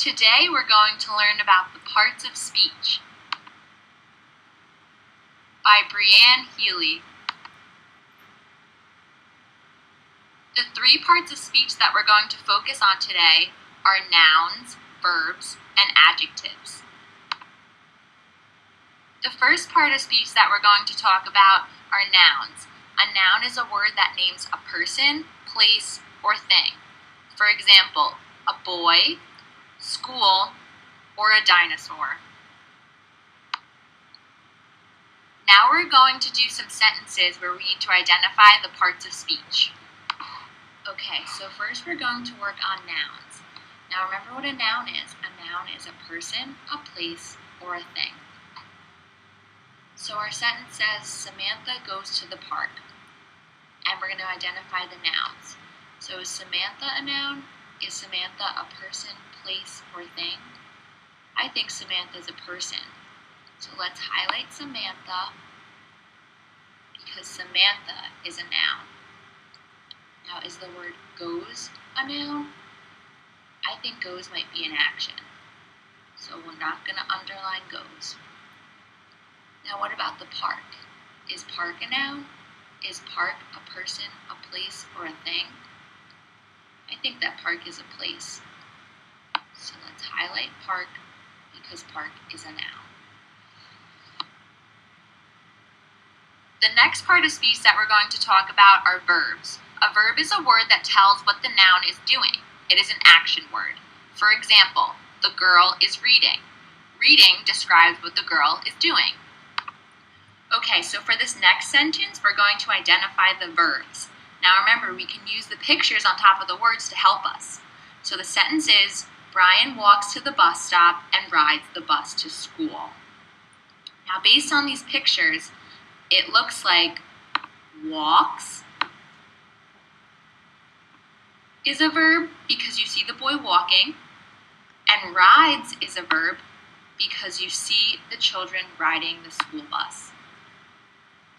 Today we're going to learn about the parts of speech by Brianne Healy. The three parts of speech that we're going to focus on today are nouns, verbs, and adjectives. The first part of speech that we're going to talk about are nouns. A noun is a word that names a person, place, or thing. For example, a boy, school, or a dinosaur. Now we're going to do some sentences where we need to identify the parts of speech. Okay, so first we're going to work on nouns. Now remember what a noun is. A noun is a person, a place, or a thing. So our sentence says, Samantha goes to the park. And we're going to identify the nouns. So is Samantha a noun? Is Samantha a person, place, or thing? I think Samantha is a person. So let's highlight Samantha because Samantha is a noun. Now, is the word goes a noun? I think goes might be an action. So we're not going to underline goes. Now, what about the park? Is park a noun? Is park a person, a place, or a thing? I think that park is a place. So let's highlight park because park is a noun. The next part of speech that we're going to talk about are verbs. A verb is a word that tells what the noun is doing. It is an action word. For example, the girl is reading. Reading describes what the girl is doing. Okay, so for this next sentence, we're going to identify the verbs. Now remember, we can use the pictures on top of the words to help us. So the sentence is, Brian walks to the bus stop and rides the bus to school. Now based on these pictures, it looks like walks is a verb because you see the boy walking, and rides is a verb because you see the children riding the school bus.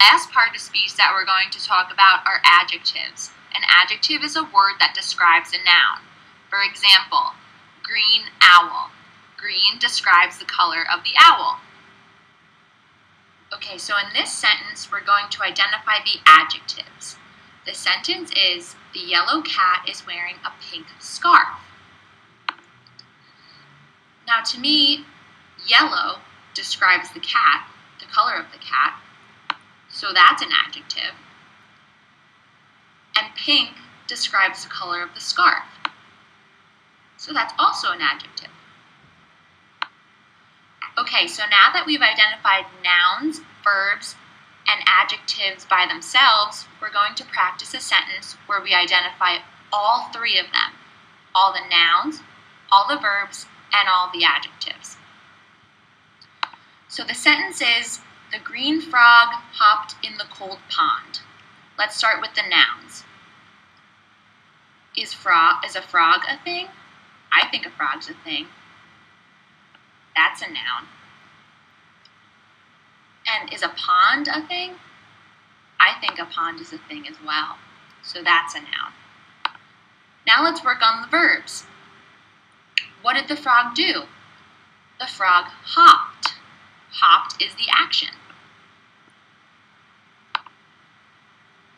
Last part of speech that we're going to talk about are adjectives. An adjective is a word that describes a noun. For example, green owl. Green describes the color of the owl. Okay, so in this sentence, we're going to identify the adjectives. The sentence is, the yellow cat is wearing a pink scarf. Now to me, yellow describes the cat, the color of the cat. So that's an adjective. And pink describes the color of the scarf. So that's also an adjective. Okay, so now that we've identified nouns, verbs, and adjectives by themselves, we're going to practice a sentence where we identify all three of them. All the nouns, all the verbs, and all the adjectives. So the sentence is, the green frog hopped in the cold pond. Let's start with the nouns. Is a frog a thing? I think a frog's a thing. That's a noun. And is a pond a thing? I think a pond is a thing as well. So that's a noun. Now let's work on the verbs. What did the frog do? The frog hopped. Hopped is the action.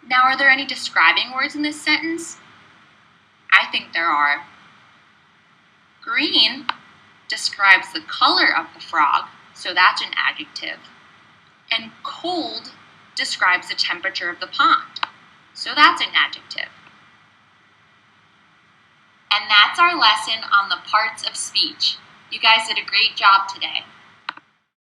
Now, are there any describing words in this sentence? I think there are. Green describes the color of the frog, so that's an adjective. And cold describes the temperature of the pond, so that's an adjective. And that's our lesson on the parts of speech. You guys did a great job today.